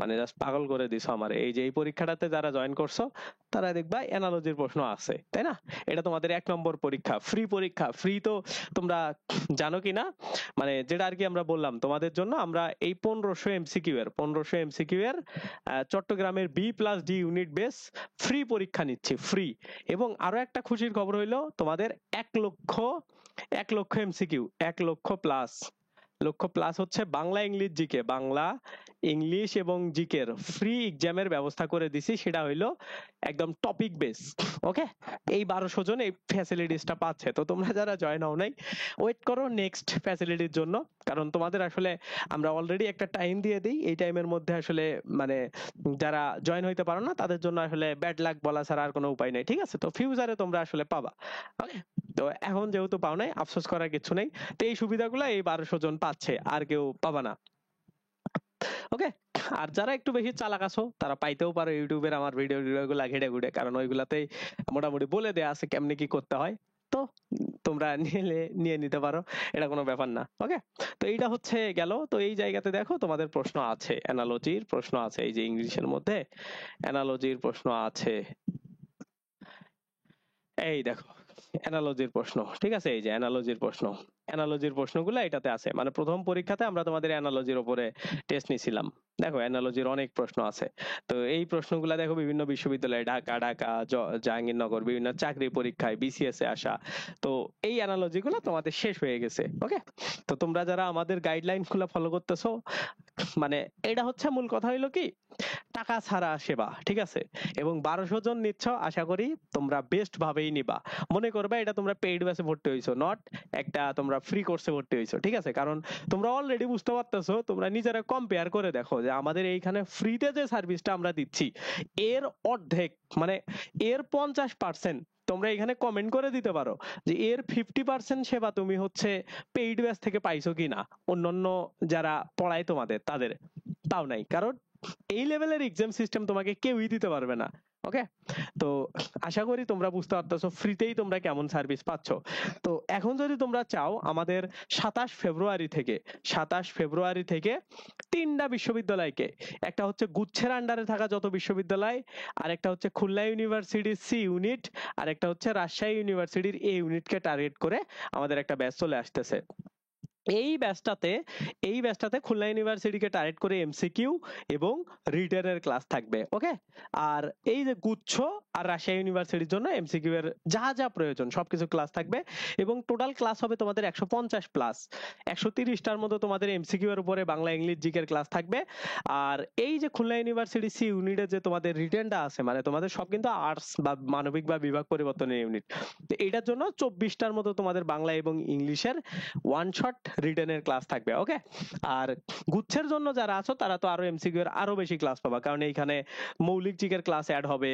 মানে জাস্ট পাগল করে দিছো আমার। এই যে এই পরীক্ষাটাতে যারা জয়েন করছো তারা দেখবা অ্যানালজির প্রশ্ন আছে, তাই না? এটা তোমাদের 1 নম্বর পরীক্ষা, ফ্রি পরীক্ষা। ফ্রি তো তোমরা জানো কি না, মানে যেটা আর কি আমরা বললাম তোমাদের জন্য, আমরা এই 1500 এর চট্টগ্রামের B+D ইউনিট বেস ফ্রি পরীক্ষা নিচ্ছি, ফ্রি। এবং আরো একটা খুশির খবর হইলো, তোমাদের 1 লক্ষ এমসিকিউ, 1 লক্ষ প্লাস হচ্ছে Bangla English GK, Bangla English এবং জিকের ফ্রি এক্সামের ব্যবস্থা করে দিছি। সেটা হইলো একদম টপিক বেস। ওকে, এই 1200 জন এই ফ্যাসিলিটিসটা পাচ্ছে। তো তোমরা যারা জয়েন হও নাই, ওয়েট করো নেক্সট ফ্যাসিলিটির জন্য, কারণ তোমাদের আসলে আমরা অলরেডি একটা টাইম দিয়ে দিই। এই টাইমের মধ্যে আসলে মানে যারা জয়েন হইতে পারো না তাদের জন্য আসলে ব্যাড লাক বলা ছাড়া আর কোনো উপায় নেই, ঠিক আছে? তো ফিউচারে তোমরা আসলে পাবা। ওকে, তো এখন যেহেতু পাও নাই, আফসোস করার কিছু নেই। তো এই সুবিধাগুলো এই 1200 জন পাচ্ছে, আর কেউ পাবা না। ওকে, আর যারা একটু বেশি চালাক আছো তারা পাইতেও পারো ইউটিউবের আমার ভিডিও গুলা ঘেটে ঘুরে, কারণ ওইগুলাতেই মোটামুটি বলে দেয়া আছে কেমনে কি করতে হয়। তো তোমরা নিয়ে নিতে পারো, এটা কোনো ব্যাপার না। ওকে, তো এইটা হচ্ছে গেল। তো এই জায়গাতে দেখো তোমাদের প্রশ্ন আছে, অ্যানালজির প্রশ্ন আছে, এই যে ইংলিশের মধ্যে অ্যানালজির প্রশ্ন আছে। এই দেখো অ্যানালজির প্রশ্ন, ঠিক আছে? এই যে অ্যানালজির প্রশ্ন, অ্যানালজির প্রশ্নগুলো এটাতে আছে। মানে প্রথম পরীক্ষাতে আমরা তোমাদের অ্যানালজির উপরে টেস্ট নিছিলাম। দেখো অ্যানালজির অনেক প্রশ্ন আছে। তো এই প্রশ্নগুলা দেখো বিভিন্ন বিশ্ববিদ্যালয়ে, ঢাকা জাহাঙ্গীরনগর, বিভিন্ন চাকরি পরীক্ষায়, বিসিএস এ আসা। তো এই অ্যানালজি গুলো তোমাদের শেষ হয়ে গেছে। ওকে, তো তোমরা যারা আমাদের গাইডলাইন গুলো ফলো করতেছো, মানে এটা হচ্ছে মূল কথা হইলো কি, টাকা ছাড়া সেবা, ঠিক আছে? এবং 1200 জন নিচ্ছ, আশা করি তোমরা বেস্ট ভাবেই নিবা। মনে করবে এটা তোমরা পেইড ব্যাচে ভর্তি হইছো, নট একটা তোমরা ফ্রি কোর্সে ভর্তি হইছো, ঠিক আছে? কারণ তোমরা অলরেডি বুঝতে পারতেছো, তোমরা নিজেরা কম্পেয়ার করে দেখো যে আমাদের এইখানে ফ্রিতে যে সার্ভিসটা আমরা দিচ্ছি এর অর্ধেক, মানে এর 50% তোমরা এখানে কমেন্ট করে দিতে পারো যে এর 50% সেবা তুমি হচ্ছে পেইড ব্যাচ থেকে পাইছো কিনা, অন্যান্য যারা পড়ায় তোমাদের তাদের। তাও নাই, কারণ এই লেভেলের এক্সাম সিস্টেম তোমাকে কেউই দিতে পারবে না। ওকে, তো আশা করি তোমরা বুঝতে পারতেছো ফ্রিতেই তোমরা কেমন সার্ভিস পাচ্ছ। তো এখন যদি তোমরা চাও আমাদের 27 ফেব্রুয়ারি থেকে 3টা বিশ্ববিদ্যালয়কে, একটা হচ্ছে গুচ্ছের আন্ডারে থাকা যত বিশ্ববিদ্যালয়, আর একটা হচ্ছে খুলনা ইউনিভার্সিটির সি ইউনিট, আর একটা হচ্ছে রাজশাহী ইউনিভার্সিটির এ ইউনিটকে টার্গেট করে আমাদের একটা ব্যাচ চলে আসতেছে। এই ব্যাচটাতে খুলনা ইউনিভার্সিটিকে টার্গেট করে এমসিকিউ এবং রিটেনের ক্লাস থাকবে। ওকে, আর এই যে গুচ্ছ আর রাজশাহী ইউনিভার্সিটির জন্য এমসিকিউ এর যা যা প্রয়োজন সবকিছু ক্লাস থাকবে, এবং টোটাল ক্লাস হবে তোমাদের 150 প্লাস। 130টার মতো তোমাদের এমসিকিউ এর উপরে বাংলা ইংলিশ জিকের ক্লাস থাকবে। আর এই যে খুলনা ইউনিভার্সিটি সি ইউনিটে যে তোমাদের রিটেনটা আছে, মানে তোমাদের সব কিন্তু আর্টস বা মানবিক বা বিভাগ পরিবর্তনের ইউনিট, তো এটার জন্য 24টার মতো তোমাদের বাংলা এবং ইংলিশের ওয়ান শট রিটেনের ক্লাস থাকবে। ওকে, আর গুচ্ছের জন্য যারা আছো তারা তো আরো এমসিকিউ এর আরো বেশি ক্লাস পাবা, কারণ এইখানে মৌলিক জিকের ক্লাস অ্যাড হবে,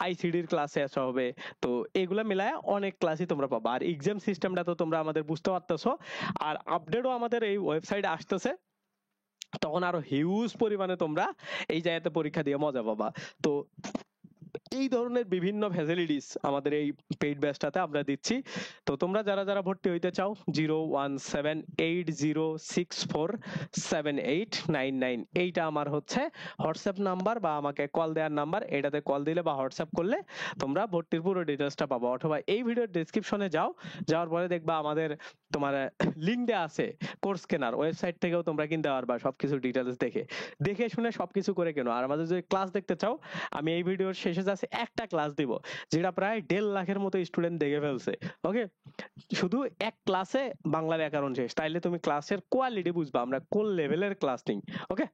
আইসিডির ক্লাস অ্যাড হবে। তো এগুলা মিলায় অনেক ক্লাসই তোমরা পাবা। আর এক্সাম সিস্টেমটা তো তোমরা আমাদের বুঝতে পারতেছো, আর আপডেটও আমাদের এই ওয়েবসাইটে আসতেছে, তখন আরো হিউজ পরিমাণে তোমরা এই জায়গাতে পরীক্ষা দিয়ে মজা পাবা। তো এই ধরনের বিভিন্ন ফ্যাসিলিটিস আমাদের এই পেইড ব্যাচটাতে আমরা দিচ্ছি। তো তোমরা যারা যারা ভর্তি হইতে চাও 01780647899, এইটা আমার হচ্ছে হোয়াটসঅ্যাপ নাম্বার বা আমাকে কল দেওয়ার নাম্বার। এটাতে কল দিলে বা হোয়াটসঅ্যাপ করলে তোমরা ভর্তির পুরো ডিটেলসটা পাবো, অথবা এই ভিডিওর ডেসক্রিপশনে যাওয়ার পরে দেখবা আমাদের তোমার লিঙ্ক দেওয়া আছে কোর্স কেনার, ওয়েবসাইট থেকেও তোমরা কিনতে পারবা সবকিছু ডিটেলস দেখে দেখে শুনে সবকিছু করে কেনো। আর আমাদের যদি ক্লাস দেখতে চাও, আমি এই ভিডিওর শেষে জাস্ট একটা ক্লাস দিব, যেটা প্রায় 1.5 লাখের মতো স্টুডেন্ট দেখে ফেলছে। ওকে, শুধু এক ক্লাসে বাংলা ব্যাকরণ শেষ, তাইলে তুমি ক্লাসের কোয়ালিটি বুঝবা আমরা কোন লেভেলের ক্লাস নিই। ওকে,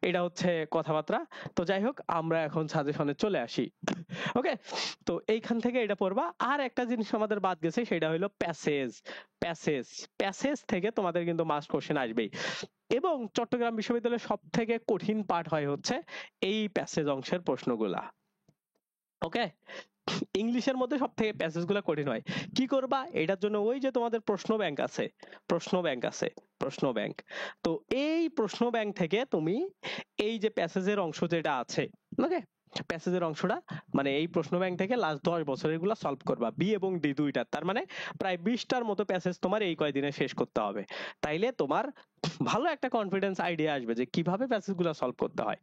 এটা হচ্ছে কথাবার্তা। তো যাই হোক, আমরা এখন সাজেশনে চলে আসি। ওকে, তো এইখান থেকে এটা পড়বা। আর একটা জিনিস আমাদের বাদ গেছে, সেটা হলো প্যাসেজ। প্যাসেজ থেকে তোমাদের কিন্তু মাস্ট কোশ্চেন আসবেই, এবং চট্টগ্রাম বিশ্ববিদ্যালয়ের সব থেকে কঠিন পার্ট হয় হচ্ছে এই প্যাসেজ অংশের প্রশ্নগুলা। ওকে, ইংলিশের মধ্যে সব থেকে প্যাসেজ গুলা কঠিন হয়। কি করবা এটার জন্য? ওই যে তোমাদের প্রশ্ন ব্যাংক আছে, প্রশ্ন ব্যাংক। তো এই প্রশ্ন ব্যাংক থেকে তুমি এই যে প্যাসেজের অংশ যেটা আছে, ওকে, প্যাসেজের অংশটা মানে এই প্রশ্ন ব্যাংক থেকে লাস্ট 10 বছরের গুলা সলভ করবা, বি এবং ডি দুইটা। তার মানে প্রায় 20টার মতো প্যাসেজ তোমার এই কয়দিনে শেষ করতে হবে। তাইলে তোমার ভালো একটা কনফিডেন্স আইডিয়া আসবে যে কিভাবে প্যাসেজ গুলা সলভ করতে হয়।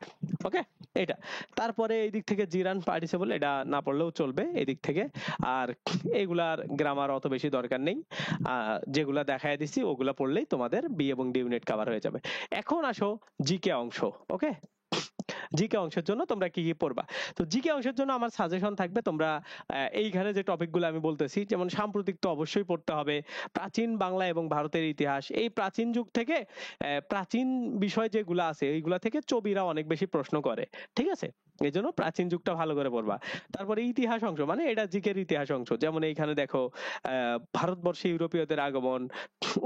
ওকে, এটা। তারপরে এই দিক থেকে জিরান পার্টিসিপল, এটা না পড়লেও চলবে এই দিক থেকে। আর এগুলার গ্রামার অত বেশি দরকার নেই, যেগুলা দেখায় দিছি ওগুলা পড়লেই তোমাদের বি এবং ডি ইউনিট কভার হয়ে যাবে। এখন আসো জিকে অংশ। ওকে, জিকে অংশের জন্য তোমরা কি কি পড়বা? তো জিকে অংশের জন্য আমার সাজেশন থাকবে, তোমরা এইখানে যে টপিকগুলো আমি বলতেছি, যেমন সাম্প্রতিক তো অবশ্যই পড়তে হবে, প্রাচীন বাংলা এবং ভারতের ইতিহাস, এই প্রাচীন যুগ থেকে প্রাচীন বিষয় যেগুলো আছে এইগুলা থেকে চবিরা অনেক বেশি প্রশ্ন করে, ঠিক আছে? এই জন্য প্রাচীন যুগটা ভালো করে পড়বা। তারপরে ইতিহাস অংশ, মানে এটা জিকের ইতিহাস অংশ, যেমন এইখানে দেখো ভারতবর্ষে ইউরোপীয়দের আগমন,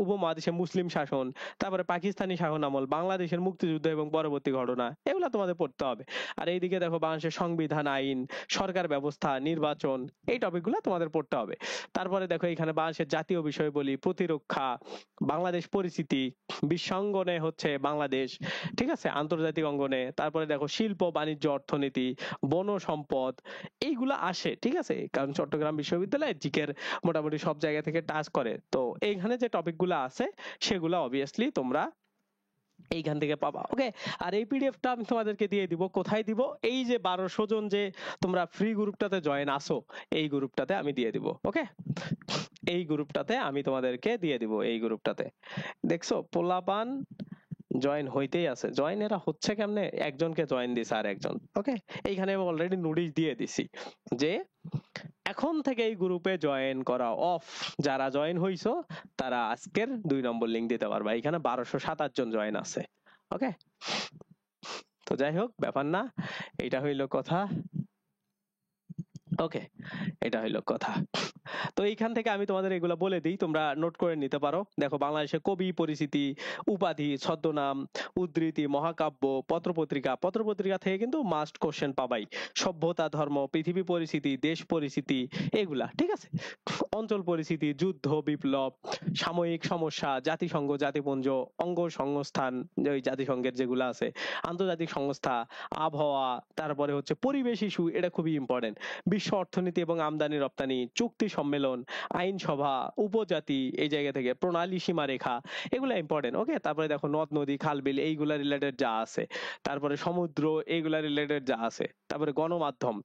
উপমহাদেশে মুসলিম শাসন, তারপরে পাকিস্তানি শাসন আমল, বাংলাদেশের মুক্তিযুদ্ধ এবং পরবর্তী ঘটনা, এগুলা তোমাদের পড়তে হবে। আর এইদিকে দেখো বাংলাদেশের সংবিধান, আইন, সরকার ব্যবস্থা, নির্বাচন, এই টপিকগুলো তোমাদের পড়তে হবে। তারপরে দেখো এখানে বাংলাদেশের জাতীয় বিষয়বলি, প্রতিরক্ষা, বাংলাদেশ পরিচিতি, বিশ্বাঙ্গনে হচ্ছে বাংলাদেশ, ঠিক আছে, আন্তর্জাতিক অঙ্গনে। তারপরে দেখো শিল্প, বাণিজ্য, অর্থনীতি, বন সম্পদ, এইগুলা আসে, ঠিক আছে, কারণ চট্টগ্রাম বিশ্ববিদ্যালয় জিকের মোটামুটি সব জায়গা থেকে টাচ করে। তো এইখানে যে টপিকগুলো আছে সেগুলো অবভিয়াসলি তোমরা এইখান থেকে পাবা। ওকে, আর এই পিডিএফটা আমি তোমাদেরকে দিয়ে দিব। কোথায় দিব? এই যে 1200 জন যে তোমরা ফ্রি গ্রুপটাতে জয়েন আসো, এই গ্রুপটাতে আমি দিয়ে দিব। ওকে, এই গ্রুপটাতে আমি তোমাদেরকে দিয়ে দিব, এই গ্রুপটাতে। দেখছো পোলাপান জয়েন হইতেই আছে, জয়েন এরা হচ্ছে কেমনে? একজনকে জয়েন দিছে আর একজন। ওকে, এইখানে আমি অলরেডি নোটিশ দিয়ে দিছি যে এখন থেকে এই গ্রুপে জয়েন করা অফ। যারা জয়েন হইছো তারা আজকের 2 নম্বর লিঙ্ক দিতে পারবা। এখানে 1227 জন জয়েন আছে। ওকে, তো যাই হোক, ব্যাপার না, এটা হইলো কথা। ওকে, এটা হইলো কথা। তো এইখান থেকে আমি তোমাদের এগুলো বলে দিই, তোমরা নোট করে নিতে পারো। দেখো, বাংলাদেশের কবি, পরিচিতি, উপাধি, ছদ্মনাম, উদ্ধৃতি, মহাকাব্য, পত্রপত্রিকা, পত্রপত্রিকা থেকে কিন্তু মাস্ট কোশ্চেন পাবাই। সভ্যতা, ধর্ম, পৃথিবী পরিচিতি, দেশ পরিচিতি, এগুলা ঠিক আছে। অঞ্চল পরিচিতি, যুদ্ধ, বিপ্লব, সাময়িক সমস্যা, জাতিসংঘ, জাতিপুঞ্জ, অঙ্গ সংস্থান, ওই জাতিসংঘের যেগুলো আছে, আন্তর্জাতিক সংস্থা, আবহাওয়া, তারপরে হচ্ছে পরিবেশ ইস্যু, এটা খুবই ইম্পর্টেন্ট। বিশ্ব অর্থনীতি এবং আমদানি রপ্তানি, চুক্তি সম্মেলন, আইনসভা, উপজাতি, এই জায়গা থেকে প্রণালী সীমারেখা, এগুলা ইম্পর্টেন্ট। ওকে, তারপরে দেখো নদ নদী, খাল বিল, এইগুলা রিলেটেড যা আছে, তারপরে সমুদ্র, এইগুলা রিলেটেড যা আছে, তারপরে গণমাধ্যম,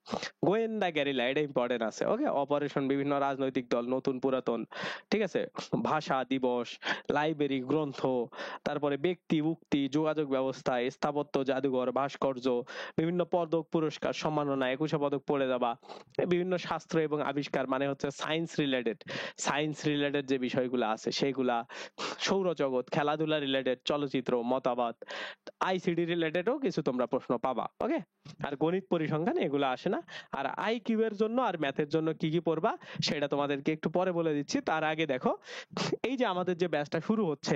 গোয়েন্দা, গ্যারিলা, এটা ইম্পর্টেন্ট আছে। ওকে, অপারেশন, বিভিন্ন রাজনৈতিক দল, নতুন পুরাতন, ঠিক আছে, ভাষা দিবস, লাইব্রেরি, গ্রন্থ, তারপরে ব্যক্তি, উক্তি, যোগাযোগ ব্যবস্থা, স্থাপত্য, জাদুঘর, ভাস্কর্য, বিভিন্ন পদক, পুরস্কার, সম্মাননা, একুশে পদক পড়ে যাবা, বিভিন্ন শাস্ত্র এবং আবিষ্কার, মানে হচ্ছে সায়েন্স রিলেটেড যে বিষয়গুলো আছে সেগুলা, সৌরজগৎ, খেলাধুলা রিলেটেড, চলচ্চিত্র, মতামত, আইসিডি রিলেটেডও কিছু তোমরা প্রশ্ন পাবা। ওকে, আর গণিত, পরিসংখ্যান এগুলো আসে না। আর আইকিউ এর জন্য আর ম্যাথের জন্য কি কি পড়বা সেটা তোমাদেরকে একটু পরে বলে দিচ্ছি। তার আগে দেখো, এই যে আমাদের যে ব্যাচটা শুরু হচ্ছে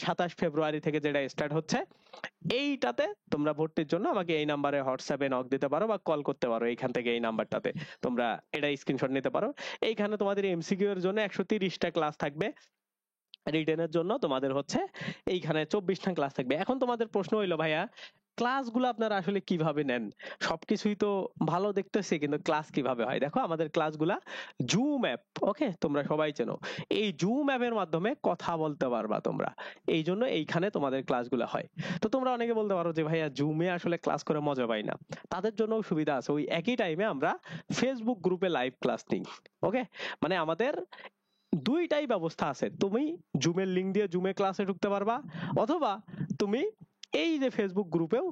27 ফেব্রুয়ারি থেকে, যেটা স্টার্ট হচ্ছে, এইটাতে তোমরা ভর্তির জন্য আমাকে এই নাম্বারে হোয়াটসঅ্যাপে নক দিতে পারো বা কল করতে পারো। এইখান থেকে এই নাম্বারটাতে তোমরা এটা স্ক্রিনশট নিতে পারো। এইখানে তোমাদের এমসিকিউ এর জন্য 130টা ক্লাস থাকবে, রিটেনের জন্য তোমাদের হচ্ছে এইখানে 24টা ক্লাস থাকবে। এখন তোমাদের প্রশ্ন হইলো, ভাইয়া ক্লাসগুলো আপনারা আসলে কিভাবে নেন? সবকিছুই তো ভালো দেখতেছি, কিন্তু ক্লাস কিভাবে হয়? দেখো, আমাদের ক্লাসগুলা জুম অ্যাপ, ওকে, তোমরা সবাই চেনো। এই জুম অ্যাপের মাধ্যমে কথা বলতে পারবা তোমরা, এই জন্য এইখানে তোমাদের ক্লাসগুলো হয়। তো তোমরা অনেকে বলতে পারো যে ভাইয়া জুমে আসলে ক্লাস করে মজা পাই না। তাদের জন্য সুবিধা আছে, ওই একই টাইমে আমরা ফেসবুক গ্রুপে লাইভ ক্লাস নিই। ওকে, মানে আমাদের দুইটাই ব্যবস্থা আছে। তুমি জুমের লিংক দিয়ে জুমে ক্লাসে ঢুকতে পারবা, অথবা তুমি এই যে ফেসবুক গ্রুপেও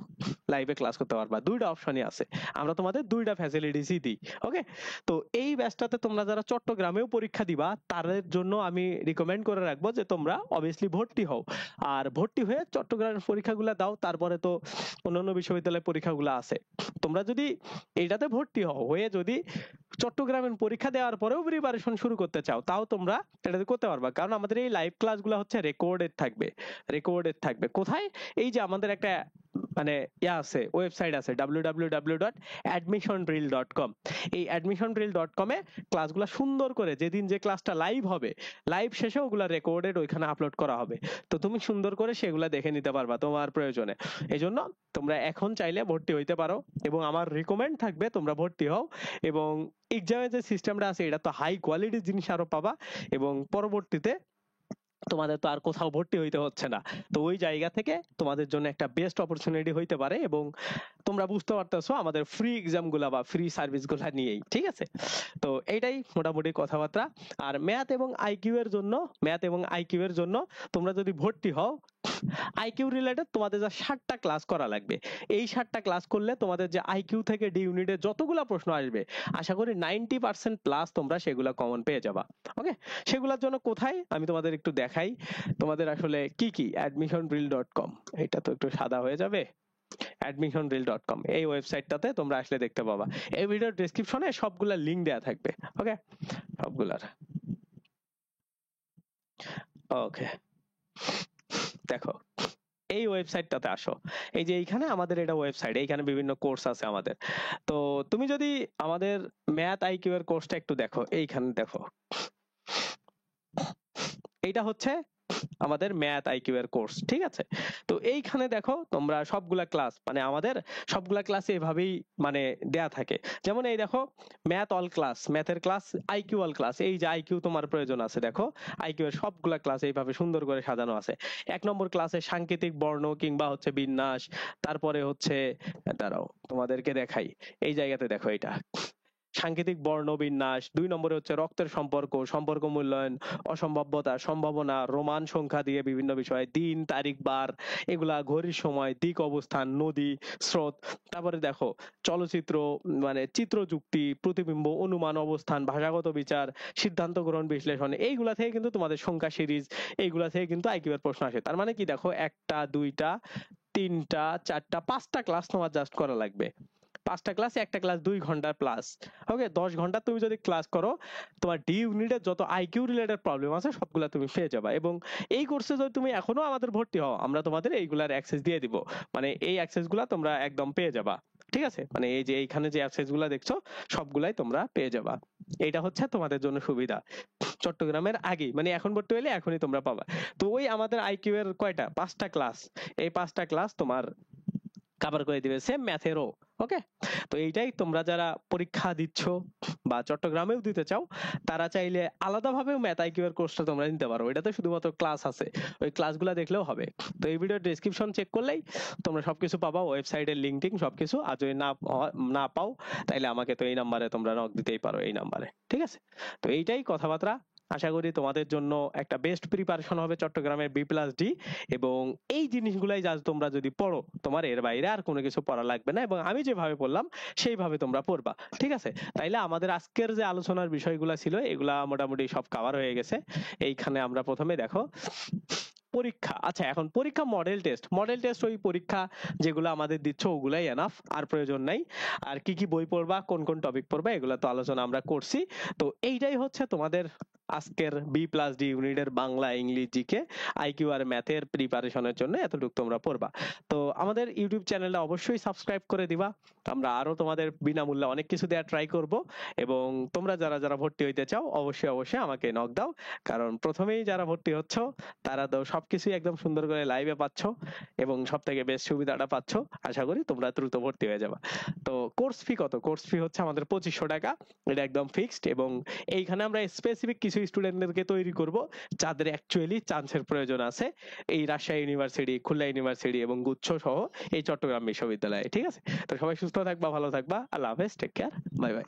লাইভে ক্লাস করতে পারবা। দুইটা অপশনই আছে, আমরা তোমাদের দুইটা ফ্যাসিলিটিসই দিই। ওকে, তো এই ব্যাচটাতে তোমরা যারা চট্টগ্রামেও পরীক্ষা দিবা, তাদের জন্য আমি রিকমেন্ড করে রাখবো যে তোমরা অবভিয়াসলি ভর্তি হও। আর ভর্তি হয়ে চট্টগ্রামের পরীক্ষাগুলো দাও, তারপরে তো অন্যান্য বিশ্ববিদ্যালয়ের পরীক্ষাগুলো আছে। তোমরা যদি এইটাতে ভর্তি হও, হয়ে যদি চট্টগ্রামের পরীক্ষা দেওয়ার পরেও প্রিপারেশন শুরু করতে চাও, তাও তোমরা এটাতে করতে পারবা। কারণ আমাদের এই লাইভ ক্লাসগুলো হচ্ছে রেকর্ডেড থাকবে কোথায়? এই যে আমাদের একটা মানে ইয়া আছে, ওয়েবসাইট আছে www.admissionreel.com। এই admissionreel.com এ ক্লাসগুলো সুন্দর করে, যেদিন যে ক্লাসটা লাইভ হবে, লাইভ শেষে ওগুলা রেকর্ডেড ওইখানে আপলোড করা হবে। তো তুমি সুন্দর করে সেগুলা দেখে নিতে পারবা তোমার প্রয়োজনে। এই জন্য তোমরা এখন চাইলে ভর্তি হইতে পারো, এবং আমার রিকমেন্ড থাকবে তোমরা ভর্তি হও। এবং এক্সামের যে সিস্টেমটা আছে, এটা তো হাই কোয়ালিটির জিনিস আরো পাবা, এবং পরবর্তীতে তোমাদের তো আর কোথাও ভর্তি হইতে হচ্ছে না। তো ওই জায়গা থেকে তোমাদের জন্য একটা বেস্ট অপরচুনিটি হইতে পারে। এবং তোমরা বুঝতে পারতেছো আমাদের ফ্রি এক্সাম গুলা বা ফ্রি সার্ভিস গুলা নিয়েই, ঠিক আছে। তো এইটাই মোটামুটি কথাবার্তা। আর ম্যাথ এবং আইকিউ এর জন্য তোমরা যদি ভর্তি হও, আইকিউ রিলেটেড তোমাদের যা 7টা ক্লাস করা লাগবে। এই 7টা ক্লাস করলে তোমাদের যে আইকিউ থেকে ডি ইউনিটে যতগুলা প্রশ্ন আসবে, আশা করি 90% প্লাস তোমরা সেগুলা কমন পেয়ে যাবা। ওকে, সেগুলোর জন্য কোথায় আমি তোমাদের একটু দেখাই। তোমাদের আসলে কি কি, admissionreel.com, এটা তো একটু সাদা হয়ে যাবে। admissionreel.com, এই ওয়েবসাইটটাতে তোমরা আসলে দেখতে পাবা। এই ভিডিওর ডেসক্রিপশনে সবগুলা লিংক দেয়া থাকবে। ওকে, সবগুলার। ওকে, দেখো, এই ওয়েবসাইটটাতে আসো। এই যে এইখানে আমাদের এটা ওয়েবসাইট, এইখানে বিভিন্ন কোর্স আছে আমাদের। তো তুমি যদি আমাদের ম্যাথ আইকিউ এর কোর্সটা একটু দেখো, এইখানে দেখো, এইটা হচ্ছে আমাদের ম্যাথ আইকিউ এর কোর্স, ঠিক আছে। তো এইখানে দেখো তোমরা সবগুলা ক্লাস, মানে আমাদের সবগুলা ক্লাসে এভাবেই মানে দেয়া থাকে। যেমন এই দেখো, ম্যাথ অল ক্লাস, ম্যাথের ক্লাস, আইকিউ অল ক্লাস। এই যে আইকিউ তোমার প্রয়োজন আছে, দেখো আইকিউ এর সবগুলা ক্লাস এইভাবে সুন্দর করে সাজানো আছে। 1 নম্বর ক্লাসে সাংকেতিক বর্ণ কিংবা হচ্ছে বিন্যাস, তারপরে হচ্ছে, দাঁড়াও তোমাদেরকে দেখাই, এই জায়গাতে দেখো, এটা সাংকেতিক বর্ণবিন্যাস। 2 নম্বরে হচ্ছে রক্তের সম্পর্ক মূল্যায়ন, অসম্ভাব্যতা, সম্ভাবনা, রোমান সংখ্যা দিয়ে বিভিন্ন বিষয়, দিন, তারিখ, বার, এগুলা, ঘড়ির সময়, দিক, অবস্থান, নদী, স্রোত। তারপরে দেখো চলচ্চিত্র, মানে চিত্র যুক্তি, প্রতিবিম্ব, অনুমান, অবস্থান, ভাষাগত বিচার, সিদ্ধান্ত গ্রহণ, বিশ্লেষণ, এইগুলা থেকে কিন্তু তোমাদের সংখ্যা সিরিজ, এইগুলা থেকে কিন্তু আইকিউ এর প্রশ্ন আসে। তার মানে কি, দেখো 1টা 2টা 3টা 4টা 5টা ক্লাস তোমার জাস্ট করা লাগবে। 5টা ক্লাস, একটা ক্লাস 2 ঘন্টা প্লাস। ওকে, 10 ঘন্টা তুমি যদি ক্লাস করো, তোমার ডি ইউনিটের যত আইকিউ রিলেটেড প্রবলেম আছে সবগুলা তুমি পেয়ে যাবা। এবং এই কোর্সে যদি তুমি এখনো আমাদের ভর্তি হও, আমরা তোমাদের এইগুলার অ্যাক্সেস দিয়ে দিব, মানে এই অ্যাক্সেস গুলা তোমরা একদম পেয়ে যাবা। ঠিক আছে, মানে এই যে এইখানে যে অ্যাক্সেস গুলা দেখছো সবগুলাই তোমরা পেয়ে যাবা। এটা হচ্ছে তোমাদের জন্য সুবিধা চট্টগ্রামের আগেই, মানে এখন ভর্তি হইলে এখনই তোমরা পাবা। তো ওই আমাদের আইকিউ এর কয়টা 5টা ক্লাস, এই 5টা ক্লাস তোমার কভার করে দিবে, সেম ম্যাথেরও। ওকে, তো এইটাই তোমরা যারা পরীক্ষা দিচ্ছ বা চট্টগ্রামেও দিতে চাও, তারা চাইলে আলাদাভাবেও ম্যাথ আইকিউ এর কোর্সটা তোমরা নিতে পারো। এটাতে শুধুমাত্র ক্লাস আছে, ওই ক্লাসগুলো দেখলেও হবে। তো এই ভিডিওর ডেসক্রিপশন চেক করলেই তোমরা সবকিছু পাবা, ওয়েবসাইটের লিঙ্ক টিঙ্ক সবকিছু। আর যদি না পাও, তাইলে আমাকে তো এই নাম্বারে তোমরা নক দিতেই পারো, এই নাম্বারে। ঠিক আছে, তো এইটাই কথাবার্তা। আশা করি তোমাদের জন্য একটা বেস্ট প্রিপারেশন হবে চট্টগ্রামের B+D। এবং এই জিনিসগুলাই যা তোমরা যদি পড়ো, তোমার এর বাইরে আর কোনো কিছু পড়া লাগবে না, এবং আমি যেভাবে বললাম সেইভাবে তোমরা পড়বা। ঠিক আছে, তাইলে আমাদের আজকের যে আলোচনার বিষয়গুলো ছিল এগুলা মোটামুটি সব কভার হয়ে গেছে। এইখানে আমরা প্রথমে দেখো পরীক্ষা। আচ্ছা, এখন পরীক্ষা মডেল টেস্ট ওই পরীক্ষা যেগুলো আমাদের দিচ্ছ ওগুলাই এনাফ, আর প্রয়োজন নাই। আর কি কি বই পড়বা, কোন কোন টপিক পড়বা, এগুলো তো আলোচনা আমরা করছি। তো এইটাই হচ্ছে তোমাদের আজকের B+D ইউনিটের বাংলা, ইংলিশ, জিকে, আইকিউ আর ম্যাথের প্রিপারেশনের জন্য এতটুকু তোমরা পড়বা। তো আমাদের ইউটিউব চ্যানেলটা অবশ্যই সাবস্ক্রাইব করে দিবা। আমরা আরো তোমাদের বিনামূল্যে অনেক কিছু দেওয়ার ট্রাই করব। এবং তোমরা যারা যারা ভর্তি হইতে চাও অবশ্যই আমাকে নক দাও, কারণ প্রথমেই যারা ভর্তি হচ্ছ তারা তো সবকিছুই একদম সুন্দর করে লাইভে পাচ্ছ, এবং সব থেকে বেস্ট সুবিধাটা পাচ্ছ। আশা করি তোমরা দ্রুত ভর্তি হয়ে যাবা। তো কোর্স ফি কত? কোর্স ফি হচ্ছে আমাদের 2500 টাকা, এটা একদম ফিক্সড। এবং এইখানে আমরা স্পেসিফিক কিছু স্টুডেন্টদেরকে তৈরি করব যাদের অ্যাকচুয়ালি চান্সের প্রয়োজন আছে এই রাজশাহী ইউনিভার্সিটি, খুলনা ইউনিভার্সিটি এবং গুচ্ছ সহ এই চট্টগ্রাম বিশ্ববিদ্যালয়ে। ঠিক আছে, তো সবাই সুস্থ থাকবা, ভালো থাকবা, আল্লাহ হাফেজ, টেক কেয়ার, বাই বাই।